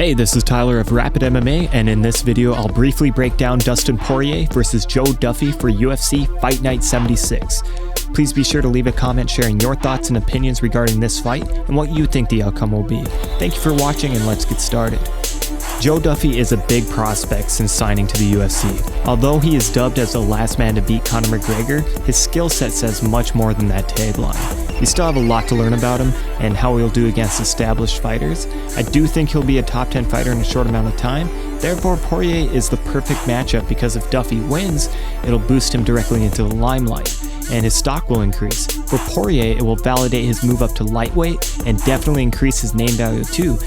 Hey, this is Tyler of Rapid MMA, and in this video I'll briefly break down Dustin Poirier versus Joe Duffy for UFC Fight Night 76. Please be sure to leave a comment sharing your thoughts and opinions regarding this fight and what you think the outcome will be. Thank you for watching, and let's get started. Joe Duffy is a big prospect since signing to the UFC. Although he is dubbed as the last man to beat Conor McGregor, his skill set says much more than that tagline. We still have a lot to learn about him and how he'll do against established fighters. I do think he'll be a top 10 fighter in a short amount of time. Therefore, Poirier is the perfect matchup because if Duffy wins, it'll boost him directly into the limelight, and his stock will increase. For Poirier, it will validate his move up to lightweight and definitely increase his name value too.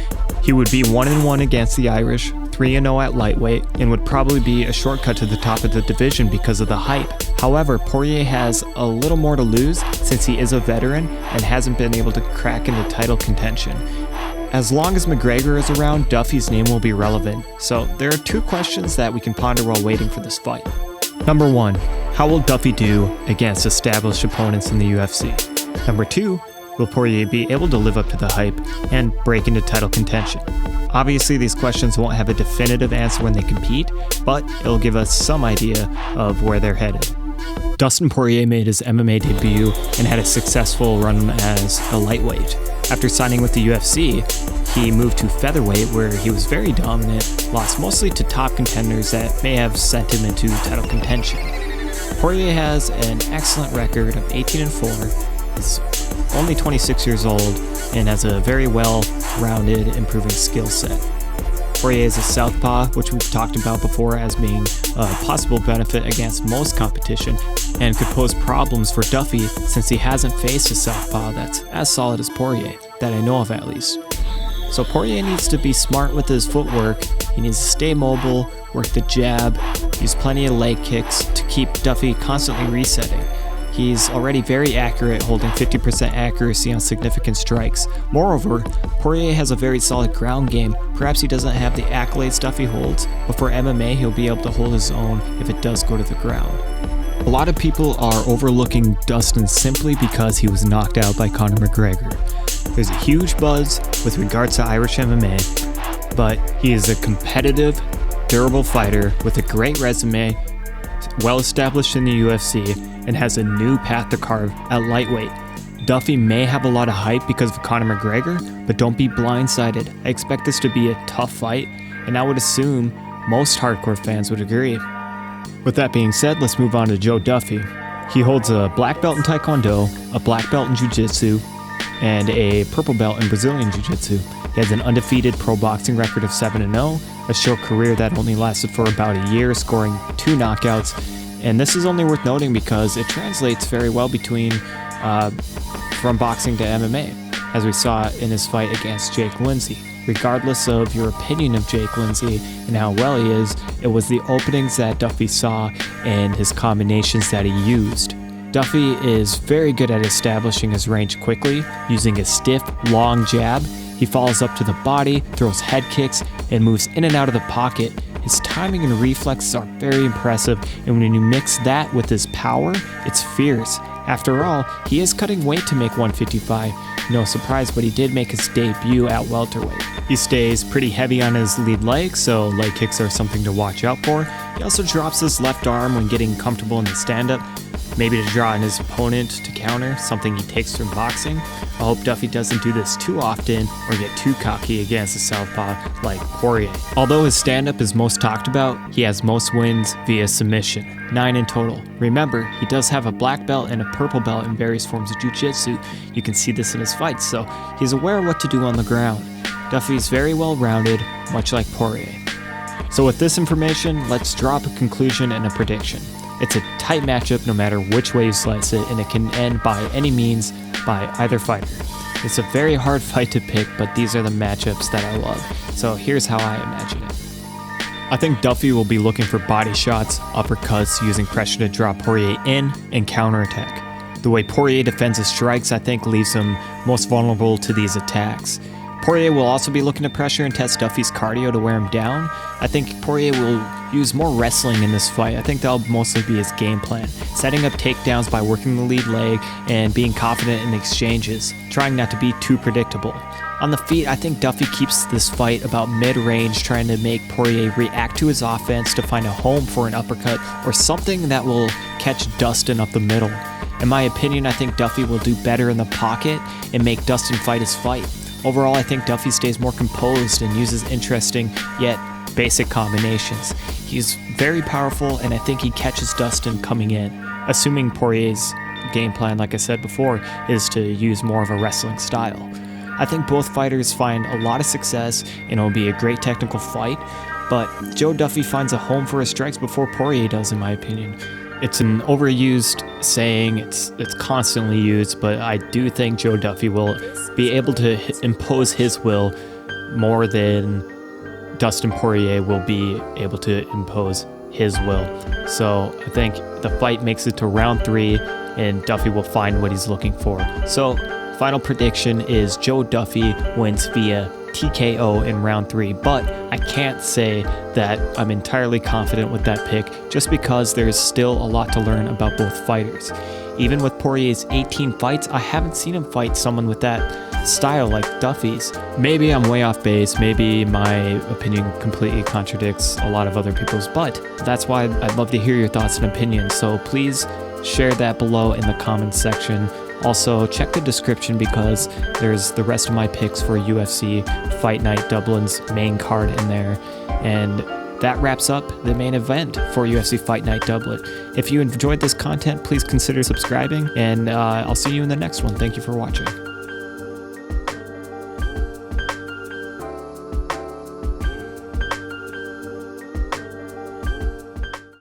He would be 1-1 against the Irish, 3-0 at lightweight, and would probably be a shortcut to the top of the division because of the hype. However, Poirier has a little more to lose since he is a veteran and hasn't been able to crack into title contention. As long as McGregor is around, Duffy's name will be relevant. So there are two questions that we can ponder while waiting for this fight. Number 1, how will Duffy do against established opponents in the UFC? Number 2, will Poirier be able to live up to the hype and break into title contention? Obviously, these questions won't have a definitive answer when they compete, but it'll give us some idea of where they're headed. Dustin Poirier made his MMA debut and had a successful run as a lightweight. After signing with the UFC, he moved to featherweight where he was very dominant, lost mostly to top contenders that may have sent him into title contention. Poirier has an excellent record of 18-4, is only 26 years old, and has a very well-rounded, improving skill set. Poirier is a southpaw, which we've talked about before as being a possible benefit against most competition, and could pose problems for Duffy since he hasn't faced a southpaw that's as solid as Poirier, that I know of at least. So Poirier needs to be smart with his footwork. He needs to stay mobile, work the jab, use plenty of leg kicks to keep Duffy constantly resetting. He's already very accurate, holding 50% accuracy on significant strikes. Moreover, Poirier has a very solid ground game. Perhaps he doesn't have the accolades Duffy holds, but for MMA he'll be able to hold his own if it does go to the ground. A lot of people are overlooking Dustin simply because he was knocked out by Conor McGregor. There's a huge buzz with regards to Irish MMA, but he is a competitive, durable fighter with a great resume, well established in the UFC, and has a new path to carve at lightweight. Duffy may have a lot of hype because of Conor McGregor, but don't be blindsided. I expect this to be a tough fight, and I would assume most hardcore fans would agree. With that being said, let's move on to Joe Duffy. He holds a black belt in Taekwondo, a black belt in Jiu-Jitsu, and a purple belt in Brazilian Jiu-Jitsu. He has an undefeated pro boxing record of 7-0, a short career that only lasted for about a year, scoring 2 knockouts. And this is only worth noting because it translates very well from boxing to MMA, as we saw in his fight against Jake Lindsay. Regardless of your opinion of Jake Lindsay and how well he is, it was the openings that Duffy saw and his combinations that he used. Duffy is very good at establishing his range quickly, using a stiff, long jab. He follows up to the body, throws head kicks, and moves in and out of the pocket. His timing and reflexes are very impressive, and when you mix that with his power, it's fierce. After all, he is cutting weight to make 155. No surprise, but he did make his debut at welterweight. He stays pretty heavy on his lead leg, so leg kicks are something to watch out for. He also drops his left arm when getting comfortable in the stand-up, maybe to draw on his opponent to counter, something he takes from boxing. I hope Duffy doesn't do this too often or get too cocky against a southpaw like Poirier. Although his stand-up is most talked about, he has most wins via submission, 9 in total. Remember, he does have a black belt and a purple belt in various forms of jiu-jitsu. You can see this in his fights, so he's aware of what to do on the ground. Duffy's very well-rounded, much like Poirier. So with this information, let's drop a conclusion and a prediction. It's a tight matchup no matter which way you slice it, and it can end by any means by either fighter. It's a very hard fight to pick, but these are the matchups that I love. So here's how I imagine it. I think Duffy will be looking for body shots, uppercuts, using pressure to draw Poirier in and counterattack. The way Poirier defends his strikes, I think, leaves him most vulnerable to these attacks. Poirier will also be looking to pressure and test Duffy's cardio to wear him down, I think Poirier will use more wrestling in this fight. I think that'll mostly be his game plan. Setting up takedowns by working the lead leg and being confident in exchanges, trying not to be too predictable. On the feet, I think Duffy keeps this fight about mid-range, trying to make Poirier react to his offense to find a home for an uppercut or something that will catch Dustin up the middle. In my opinion, I think Duffy will do better in the pocket and make Dustin fight his fight. Overall, I think Duffy stays more composed and uses interesting yet basic combinations. He's very powerful, and I think he catches Dustin coming in, assuming Poirier's game plan, like I said before, is to use more of a wrestling style. I think both fighters find a lot of success, and it'll be a great technical fight, but Joe Duffy finds a home for his strikes before Poirier does, in my opinion. It's an overused saying, it's constantly used, but I do think Joe Duffy will be able to impose his will more than Dustin Poirier will be able to impose his will. So I think the fight makes it to round 3, and Duffy will find what he's looking for. So final prediction is Joe Duffy wins via TKO in round 3, but I can't say that I'm entirely confident with that pick just because there's still a lot to learn about both fighters. Even with Poirier's 18 fights, I haven't seen him fight someone with that style like Duffy's. Maybe I'm way off base, maybe my opinion completely contradicts a lot of other people's, but that's why I'd love to hear your thoughts and opinions, so please share that below in the comments section. Also, check the description because there's the rest of my picks for UFC Fight Night Dublin's main card in there. And that wraps up the main event for UFC Fight Night Dublin. If you enjoyed this content, please consider subscribing, and I'll see you in the next one. Thank you for watching.